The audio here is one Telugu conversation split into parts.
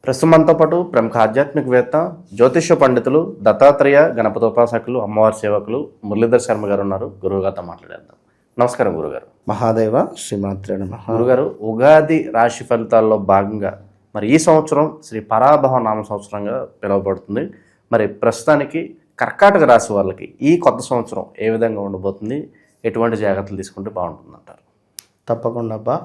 ప్రస్తుతం మనతో పాటు ప్రముఖ ఆధ్యాత్మికవేత్త, జ్యోతిష్య పండితులు, దత్తాత్రేయ గణపతోపాసకులు, అమ్మవారి సేవకులు మురళీధర్ శర్మ గారు ఉన్నారు. గురువుగారితో మాట్లాడేద్దాం. నమస్కారం గురుగారు. మహాదేవ శ్రీమాత్రే నమః. గురుగారు, ఉగాది రాశి ఫలితాల్లో భాగంగా మరి ఈ సంవత్సరం శ్రీ పరాభవ నామ సంవత్సరంగా పిలువబడుతుంది. మరి ప్రస్తుతానికి కర్కాటక రాశి వాళ్ళకి ఈ కొత్త సంవత్సరం ఏ విధంగా ఉండబోతుంది, ఎటువంటి జాగ్రత్తలు తీసుకుంటే బాగుంటుందంటారు? తప్పకుండా అబ్బా.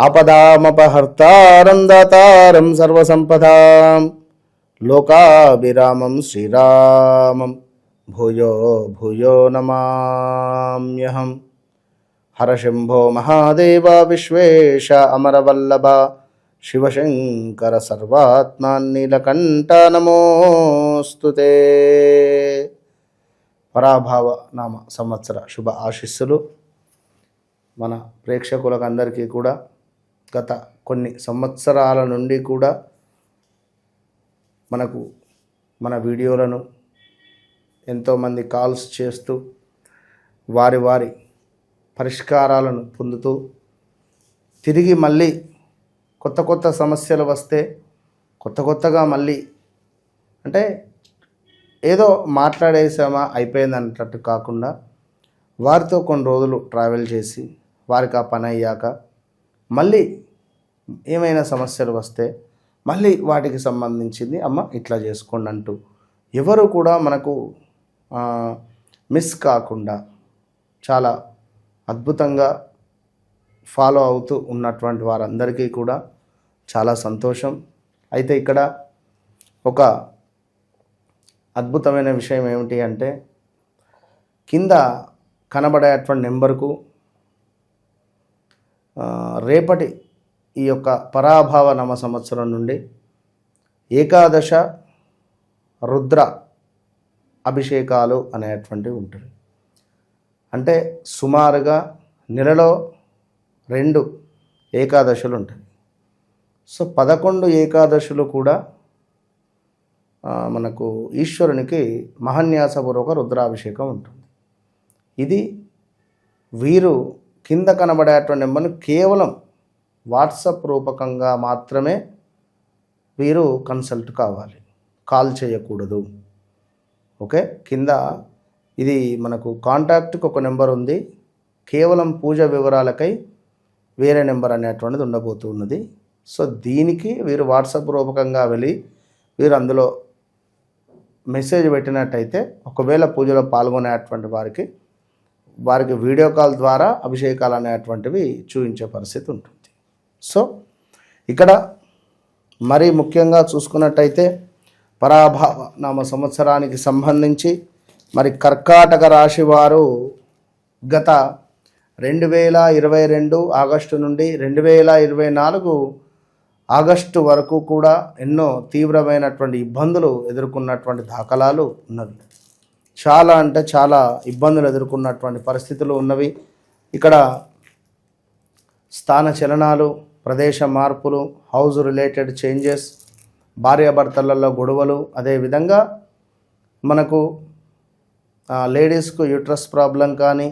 ఆపదామపహర్తారం దాతారం సర్వసంపదాం లోకాభిరామం శ్రీరామం భూయో భూయో నమామ్యహం. హరశంభో మహాదేవ విశ్వేశ అమరవల్లభ శివశంకర సర్వాత్మాన్నీలకంఠ నమోస్తుతే. పరాభవ నామ సంవత్సర శుభ ఆశీస్సులు మన ప్రేక్షకులకు అందరికీ కూడా గత కొన్ని సంవత్సరాల నుండి కూడా మన వీడియోలను ఎంతోమంది కాల్స్ చేస్తూ వారి పరిష్కారాలను పొందుతూ తిరిగి మళ్ళీ కొత్త సమస్యలు వస్తే కొత్తగా మళ్ళీ అంటే ఏదో మాట్లాడేసామా అయిపోయింది అన్నట్టు కాకుండా వారితో కొన్ని రోజులు ట్రావెల్ చేసి వారికి ఆ పని అయ్యాక మళ్ళీ ఏమైనా సమస్యలు వస్తే మళ్ళీ వాటికి సంబంధించింది అమ్మ ఇట్లా చేసుకోండి అంటూ ఎవరు కూడా మనకు మిస్ కాకుండా చాలా అద్భుతంగా ఫాలో అవుతూ ఉన్నటువంటి వారందరికీ కూడా చాలా సంతోషం. అయితే ఇక్కడ ఒక అద్భుతమైన విషయం ఏమిటి అంటే, కింద కనబడేటువంటి నెంబర్కు రేపటి ఈ యొక్క పరాభవ నమ సంవత్సరం నుండి ఏకాదశ రుద్ర అభిషేకాలు అనేటువంటివి ఉంటుంది. అంటే సుమారుగా నెలలో 2 ఏకాదశులు ఉంటాయి. సో 11 ఏకాదశులు కూడా మనకు ఈశ్వరునికి మహాన్యాసపూర్వక రుద్రాభిషేకం ఉంటుంది. ఇది వీరు కింద కనబడేటువంటి నెంబర్ను కేవలం వాట్సాప్ రూపకంగా మాత్రమే వీరు కన్సల్ట్ కావాలి, కాల్ చేయకూడదు. ఓకే, కింద ఇది మనకు కాంటాక్ట్కి ఒక నెంబర్ ఉంది, కేవలం పూజ వివరాలకై వేరే నెంబర్ అనేటువంటిది ఉండబోతున్నది. సో దీనికి వీరు వాట్సాప్ రూపకంగా వెళ్ళి వీరు అందులో మెసేజ్ పెట్టినట్టయితే ఒకవేళ పూజలో పాల్గొనేటువంటి వారికి వీడియో కాల్ ద్వారా అభిషేకాలు అనేటువంటివి చూపించే పరిస్థితి ఉంటుంది. సో ఇక్కడ మరీ ముఖ్యంగా చూసుకున్నట్టయితే పరాభవ నామ సంవత్సరానికి సంబంధించి మరి కర్కాటక రాశి వారు గత 2022 ఆగస్టు నుండి 2024 ఆగస్టు వరకు కూడా ఎన్నో తీవ్రమైనటువంటి ఇబ్బందులు ఎదుర్కొన్నటువంటి దాఖలాలు ఉన్నవి. చాలా అంటే చాలా ఇబ్బందులు ఎదుర్కొన్నటువంటి పరిస్థితులు ఉన్నవి. ఇక్కడ స్థాన చలనాలు, ప్రదేశ మార్పులు, హౌస్ రిలేటెడ్ చేంజెస్, భార్యాభర్తలలో గొడవలు, అదేవిధంగా మనకు లేడీస్కు యూట్రస్ ప్రాబ్లం కానీ,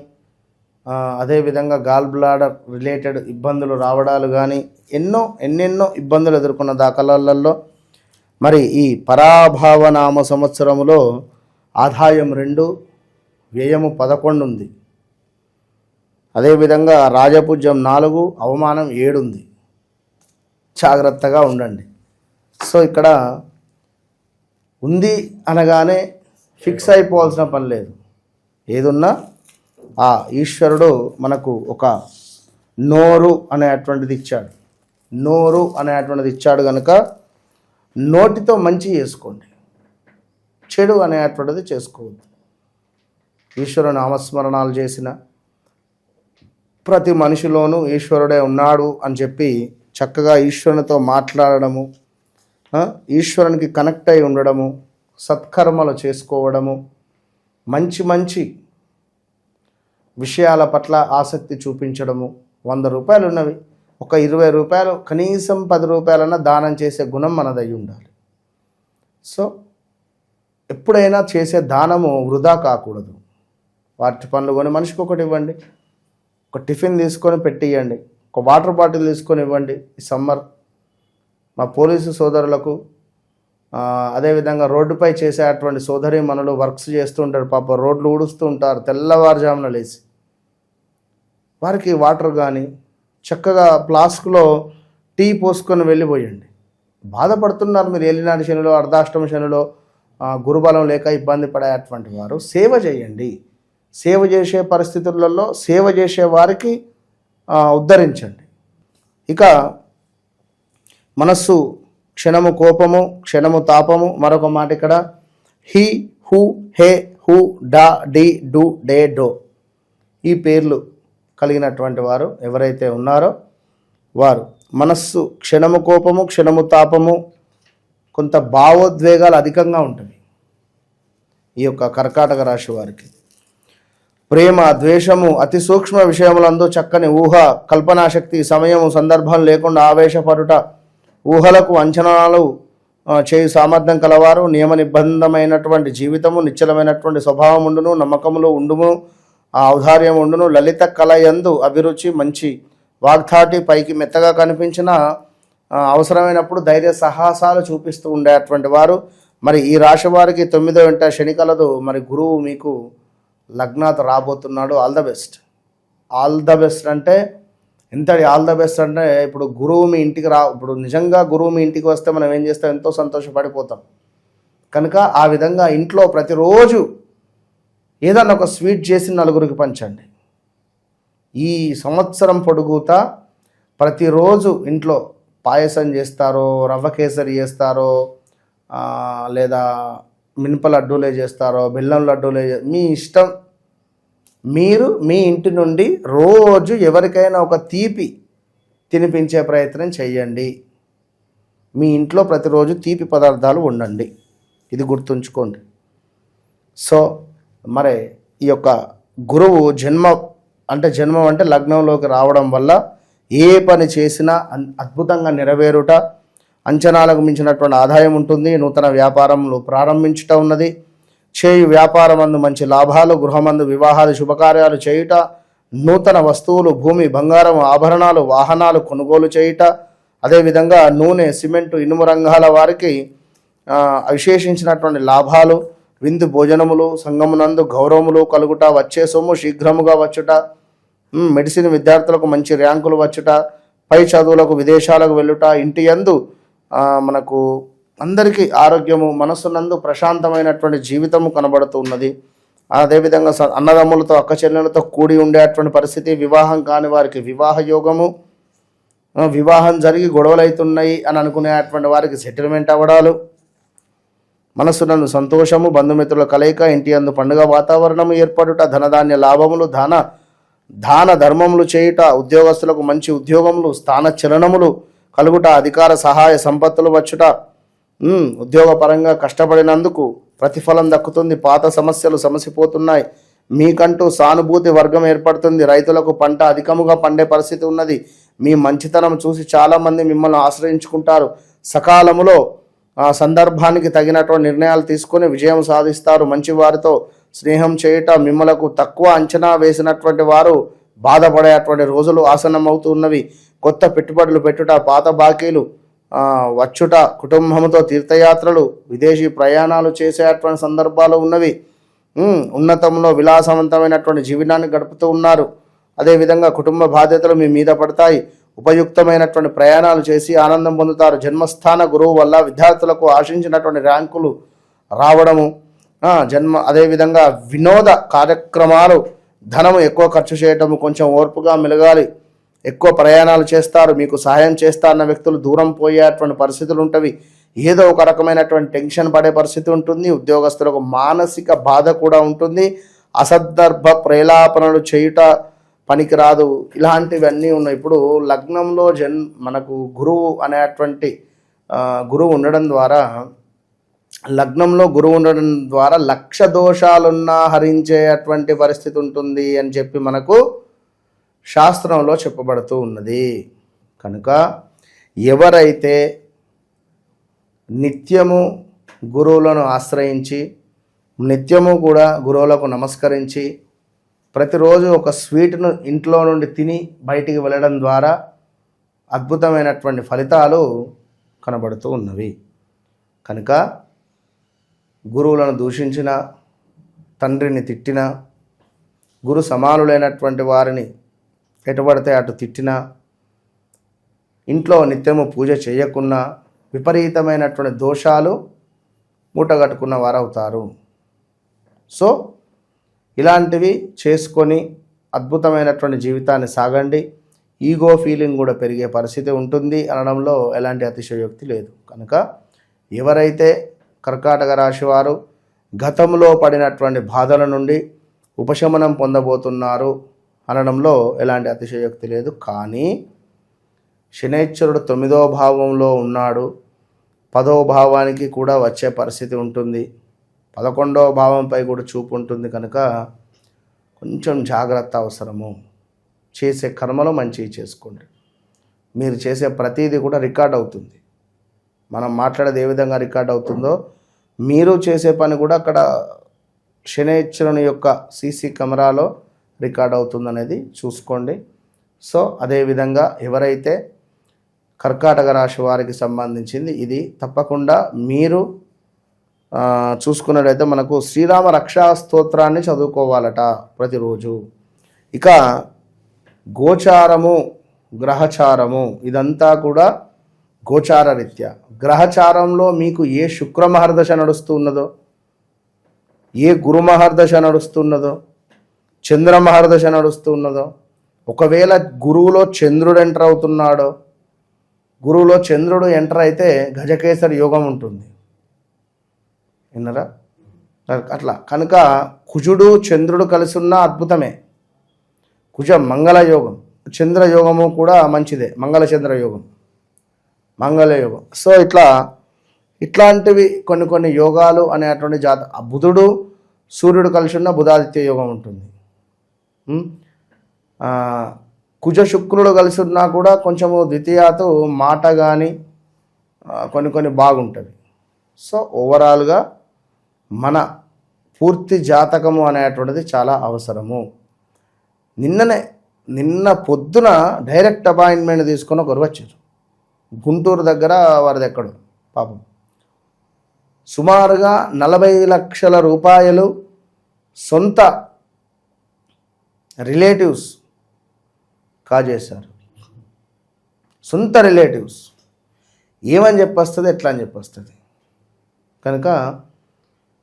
అదేవిధంగా గాల్ బ్లాడర్ రిలేటెడ్ ఇబ్బందులు రావడాలు కానీ ఎన్నెన్నో ఇబ్బందులు ఎదుర్కొన్న దాఖలాలలో మరి ఈ పరాభవ నామ సంవత్సరంలో ఆదాయం 2, వ్యయము 11 ఉంది. అదేవిధంగా రాజపూజ్యం 4, అవమానం 7 ఉంది. జాగ్రత్తగా ఉండండి. సో ఇక్కడ ఉంది అనగానే ఫిక్స్ అయిపోవాల్సిన పని లేదు. ఏదున్నా ఆ ఈశ్వరుడు మనకు ఒక నోరు అనేటువంటిది ఇచ్చాడు కనుక నోటితో మంచి చేసుకోండి, చెడు అనేటువంటిది చేసుకోవద్దు. ఈశ్వరుడు నామస్మరణాలు చేసిన ప్రతి మనిషిలోనూ ఈశ్వరుడే ఉన్నాడు అని చెప్పి చక్కగా ఈశ్వరునితో మాట్లాడడము, ఈశ్వరునికి కనెక్ట్ అయి ఉండడము, సత్కర్మలు చేసుకోవడము, మంచి విషయాల పట్ల ఆసక్తి చూపించడము. 100 రూపాయలు ఉన్నవి, ఒక 20 రూపాయలు, కనీసం 10 రూపాయలన్నా దానం చేసే గుణం మనదై ఉండాలి. సో ఎప్పుడైనా చేసే దానము వృధా కాకూడదు. వాటి పనులు కొని మనిషికి ఒకటి ఇవ్వండి, ఒక టిఫిన్ తీసుకొని పెట్టియండి, ఒక వాటర్ బాటిల్ తీసుకొని ఇవ్వండి. ఈ సమ్మర్ మా పోలీసు సోదరులకు అదేవిధంగా రోడ్డుపై చేసేటువంటి సోదరీమణులు వర్క్స్ చేస్తూ ఉంటారు, పాప రోడ్లు ఊడుస్తూ ఉంటారు తెల్లవారుజామున లేచి. వారికి వాటర్ కానీ చక్కగా ఫ్లాస్క్లో టీ పోసుకొని వెళ్ళిపోయండి. బాధపడుతున్నారు మీరు ఏలినాటి శనిలో, అర్ధాష్టమ శనిలో, గురుబలం లేక ఇబ్బంది పడేటువంటి వారు సేవ చేయండి. సేవ చేసే పరిస్థితులలో సేవ చేసే వారికి ఉద్ధరించండి. ఇక మనస్సు క్షణము కోపము, క్షణము తాపము. మరొక మాట ఇక్కడ హీ, హూ, హే, హూ, డా, డి, డు, డే, డో ఈ పేర్లు కలిగినటువంటి వారు ఎవరైతే ఉన్నారో వారు మనస్సు క్షణము కోపము, క్షణము తాపము, కొంత భావోద్వేగాలు అధికంగా ఉంటుంది. ఈ యొక్క కర్కాటక రాశి వారికి ప్రేమ, ద్వేషము, అతి సూక్ష్మ విషయములందు చక్కని ఊహ, కల్పనాశక్తి, సమయము, సందర్భం లేకుండా ఆవేశపడుట, ఊహలకు అంచనాలు చేయు సామర్థ్యం కలవారు, నియమ నిబంధమైనటువంటి జీవితము, నిశ్చలమైనటువంటి స్వభావం ఉండును, నమ్మకములు ఉండును, ఔదార్యం ఉండును, లలిత కళయందు అభిరుచి, మంచి వాగ్ధాటి, పైకి మెత్తగా కనిపించిన అవసరమైనప్పుడు ధైర్య సాహసాలు చూపిస్తూ ఉండేటువంటి వారు. మరి ఈ రాశి వారికి 9వ ఇంట శని కలదు. మరి గురువు మీకు లగ్నాత్ రాబోతున్నాడు. All the best. All the best అంటే ఎంతటి ఆల్ ద బెస్ట్ అంటే ఇప్పుడు గురువు మీ ఇంటికి ఇప్పుడు నిజంగా గురువు మీ ఇంటికి వస్తే మనం ఏం చేస్తాం, ఎంతో సంతోషపడిపోతాం. కనుక ఆ విధంగా ఇంట్లో ప్రతిరోజు ఏదన్నా ఒక స్వీట్ చేసి నలుగురికి పంచండి. ఈ సంవత్సరం పొడుగుతా ప్రతిరోజు ఇంట్లో పాయసం చేస్తారో, రవ్వ కేసరి చేస్తారో, లేదా మినప లడ్డూలే చేస్తారో, బెల్లం లడ్డూలే, మీ ఇష్టం. మీరు మీ ఇంటి నుండి రోజు ఎవరికైనా ఒక తీపి తినిపించే ప్రయత్నం చేయండి. మీ ఇంట్లో ప్రతిరోజు తీపి పదార్థాలు ఉండండి. ఇది గుర్తుంచుకోండి. సో మరి ఈ యొక్క గురువు జన్మం అంటే లగ్నంలోకి రావడం వల్ల ఏ పని చేసినా అద్భుతంగా నెరవేరుట, అంచనాలకు మించినటువంటి ఆదాయం ఉంటుంది. నూతన వ్యాపారంలో ప్రారంభించుట ఉన్నది. చేయు వ్యాపారమందు మంచి లాభాలు, గృహమందు వివాహాలు, శుభకార్యాలు చేయుట, నూతన వస్తువులు, భూమి, బంగారం, ఆభరణాలు, వాహనాలు కొనుగోలు చేయుట, అదేవిధంగా నూనె, సిమెంటు, ఇనుము రంగాల వారికి విశేషించినటువంటి లాభాలు, విందు భోజనములు, సంఘమునందు గౌరవములు కలుగుట, వచ్చే సొమ్ము శీఘ్రముగా వచ్చుట, మెడిసిన్ విద్యార్థులకు మంచి ర్యాంకులు వచ్చుట, పై చదువులకు విదేశాలకు వెళ్ళుట, ఇంటి యందు మనకు అందరికీ ఆరోగ్యము, మనస్సునందు ప్రశాంతమైనటువంటి జీవితము కనబడుతూ ఉన్నది. అదేవిధంగా అన్నదమ్ములతో, అక్క చెల్లెలతో కూడి ఉండేటువంటి పరిస్థితి, వివాహం కాని వారికి వివాహ యోగము, వివాహం జరిగి గొడవలు అవుతున్నాయి అని అనుకునేటువంటి వారికి సెటిల్మెంట్ అవ్వడాలు, మనస్సునందు సంతోషము, బంధుమిత్రుల కలయిక, ఇంటి యందు పండుగ వాతావరణము ఏర్పడుట, ధనధాన్య లాభములు, దాన ధర్మములు చేయుట, ఉద్యోగస్తులకు మంచి ఉద్యోగములు, స్థాన చలనములు కలుగుట, అధికార సహాయ సంపత్తులు వచ్చుట, ఉద్యోగపరంగా కష్టపడినందుకు ప్రతిఫలం దక్కుతుంది. పాత సమస్యలు సమసిపోతున్నాయి. మీకంటూ సానుభూతి వర్గం ఏర్పడుతుంది. రైతులకు పంట అధికముగా పండే పరిస్థితి ఉన్నది. మీ మంచితనం చూసి చాలామంది మిమ్మల్ని ఆశ్రయించుకుంటారు. సకాలములో సందర్భానికి తగినటువంటి నిర్ణయాలు తీసుకొని విజయం సాధిస్తారు. మంచి వారితో స్నేహం చేయుట, మిమ్మలకు తక్కువ అంచనా వేసినటువంటి వారు బాధపడేటువంటి రోజులు ఆసన్నమవుతున్నవి. కొత్త పెట్టుబడులు పెట్టుట, పాత బాకీలు వచ్చుట, కుటుంబంతో తీర్థయాత్రలు, విదేశీ ప్రయాణాలు చేసేటువంటి సందర్భాలు ఉన్నవి. ఉన్నతంలో విలాసవంతమైనటువంటి జీవనాన్ని గడుపుతూ ఉన్నారు. అదేవిధంగా కుటుంబ బాధ్యతలు మీ మీద పడతాయి. ఉపయుక్తమైనటువంటి ప్రయాణాలు చేసి ఆనందం పొందుతారు. జన్మస్థాన గురువు వల్ల విద్యార్థులకు ఆశించినటువంటి ర్యాంకులు రావడము, అదేవిధంగా వినోద కార్యక్రమాలు, ధనము ఎక్కువ ఖర్చు చేయటము, కొంచెం ఓర్పుగా మెలగాలి. ఎక్కువ ప్రయాణాలు చేస్తారు. మీకు సహాయం చేస్తారన్న వ్యక్తులు దూరం పోయేటువంటి పరిస్థితులు ఉంటవి. ఏదో ఒక రకమైనటువంటి టెన్షన్ పడే పరిస్థితి ఉంటుంది. ఉద్యోగస్తులకు మానసిక బాధ కూడా ఉంటుంది. అసందర్భ ప్రేలాపనలు చేయుట పనికిరాదు. ఇలాంటివన్నీ ఉన్నాయి. ఇప్పుడు లగ్నంలో మనకు గురువు అనేటువంటి గురువు ఉండడం ద్వారా, లగ్నంలో గురువు ఉండడం ద్వారా లక్ష దోషాలున్నా హరించేటువంటి పరిస్థితి ఉంటుంది అని చెప్పి మనకు శాస్త్రంలో చెప్పబడుతూ ఉన్నది. కనుక ఎవరైతే నిత్యము గురువులను ఆశ్రయించి, నిత్యము కూడా గురువులకు నమస్కరించి, ప్రతిరోజు ఒక స్వీట్ను ఇంట్లో నుండి తిని బయటికి వెళ్ళడం ద్వారా అద్భుతమైనటువంటి ఫలితాలు కనబడుతూ ఉన్నవి. కనుక గురువులను దూషించిన, తండ్రిని తిట్టిన, గురు సమానులైనటువంటి వారిని ఎటుపడితే అటు తిట్టినా, ఇంట్లో నిత్యము పూజ చేయకున్నా విపరీతమైనటువంటి దోషాలు మూటగట్టుకున్న వారు అవుతారు. సో ఇలాంటివి చేసుకొని అద్భుతమైనటువంటి జీవితాన్ని సాగండి. ఈగో ఫీలింగ్ కూడా పెరిగే పరిస్థితి ఉంటుంది అనడంలో ఎలాంటి అతిశయోక్తి లేదు. కనుక ఎవరైతే కర్కాటక రాశి వారు గతంలో పడినటువంటి బాధల నుండి ఉపశమనం పొందబోతున్నారు అనడంలో ఎలాంటి అతిశయోక్తి లేదు. కానీ శనైశ్వరుడు 9వ భావంలో ఉన్నాడు, 10వ భావానికి కూడా వచ్చే పరిస్థితి ఉంటుంది, 11వ భావంపై కూడా చూపు ఉంటుంది. కనుక కొంచెం జాగ్రత్త అవసరము. చేసే కర్మలో మంచివి చేసుకోండి. మీరు చేసే ప్రతిదీ కూడా రికార్డ్ అవుతుంది. మనం మాట్లాడేది ఏ విధంగా రికార్డ్ అవుతుందో మీరు చేసే పని కూడా అక్కడ శనైశ్వరుని యొక్క సీసీ కెమెరాలో రికార్డ్ అవుతుందనేది చూసుకోండి. సో అదేవిధంగా ఎవరైతే కర్కాటక రాశి వారికి సంబంధించింది ఇది తప్పకుండా మీరు చూసుకున్నట్లయితే మనకు శ్రీరామ రక్షా స్తోత్రాన్ని చదువుకోవాలట ప్రతిరోజు. ఇక గోచారము, గ్రహచారము ఇదంతా కూడా గోచార రీత్యా. గ్రహచారంలో మీకు ఏ శుక్ర మహర్దశ నడుస్తున్నదో, ఏ గురు మహర్దశ నడుస్తున్నదో, చంద్ర మహర్దశ నడుస్తున్నదో, ఒకవేళ గురువులో చంద్రుడు ఎంటర్ అవుతున్నాడో, గురువులో చంద్రుడు ఎంటర్ అయితే గజకేసరి యోగం ఉంటుంది. విన్నరా? అట్లా కనుక కుజుడు చంద్రుడు కలిసి ఉన్న అద్భుతమే. కుజ మంగళ యోగం, చంద్ర యోగము కూడా మంచిదే, మంగళ చంద్ర యోగం, మంగళ యోగం. సో ఇట్లాంటివి కొన్ని యోగాలు అనేటువంటి బుధుడు సూర్యుడు కలిసి ఉన్న బుధాదిత్య యోగం ఉంటుంది. కుజ శుక్రుడు కలిసి ఉన్నా కూడా కొంచెము ద్వితీయాతు మాట కానీ కొన్ని బాగుంటుంది. సో ఓవరాల్గా మన పూర్తి జాతకము అనేటువంటిది చాలా అవసరము. నిన్న పొద్దున డైరెక్ట్ అపాయింట్మెంట్ తీసుకొని ఒకరు వచ్చారు. గుంటూరు దగ్గర వారిది ఎక్కడో పాపం సుమారుగా 40 లక్షల రూపాయలు సొంత రిలేటివ్స్ కాజేశారు. సొంత రిలేటివ్స్ ఏమని చెప్పొస్తుంది, ఎట్లా అని చెప్పొస్తుంది. కనుక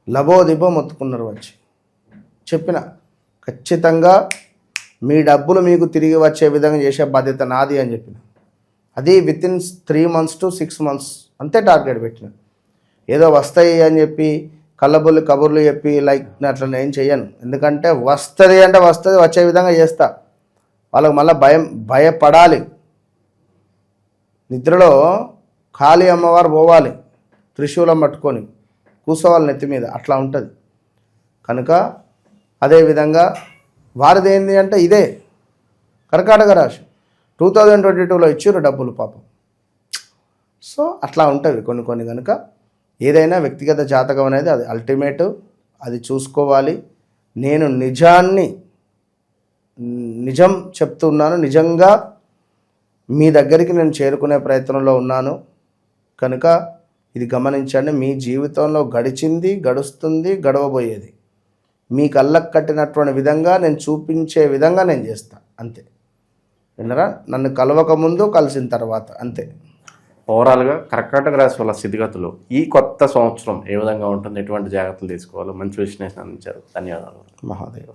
లబోదిబో మొత్తుకున్నారు. వచ్చి చెప్పిన ఖచ్చితంగా మీ డబ్బులు మీకు తిరిగి వచ్చే విధంగా చేసే బాధ్యత నాది అని చెప్పిన. అది వితిన్ 3 months to 6 months అంతే టార్గెట్ పెట్టిన. ఏదో వస్తాయి అని చెప్పి కళ్ళబుల్లి కబుర్లు చెప్పి లైక్ అట్లా నేను చెయ్యను. ఎందుకంటే వస్తుంది అంటే వస్తుంది, వచ్చే విధంగా చేస్తా. వాళ్ళకు మళ్ళీ భయపడాలి. నిద్రలో కాళీ అమ్మవారు పోవాలి, త్రిశూలం పట్టుకొని కూర్చోవాలి నెత్తి మీద, అట్లా ఉంటుంది. కనుక అదేవిధంగా వారిది ఏంటి అంటే ఇదే కర్కాటక రాశి 2022లో ఇచ్చారు డబ్బులు పాపం. సో అట్లా ఉంటుంది కొన్ని. కనుక ఏదైనా వ్యక్తిగత జాతకం అనేది అది అల్టిమేట్, అది చూసుకోవాలి. నేను నిజం చెప్తున్నాను, నిజంగా మీ దగ్గరికి నేను చేరుకునే ప్రయత్నంలో ఉన్నాను. కనుక ఇది గమనించండి. మీ జీవితంలో గడిచింది, గడుస్తుంది, గడవబోయేది మీ కళ్ళకు కట్టినటువంటి విధంగా నేను చూపించే విధంగా నేను చేస్తా అంతే. విన్నరా? నన్ను కలవక ముందు, కలిసిన తర్వాత అంతే. ఓవరాల్గా కర్కాటక రాశి వాళ్ళ స్థితిగతులు ఈ కొత్త సంవత్సరం ఏ విధంగా ఉంటుంది, ఎటువంటి జాగ్రత్తలు తీసుకోవాలో మంచి విశ్లేషణ అందించారు. ధన్యవాదాలు. మహాదేవ.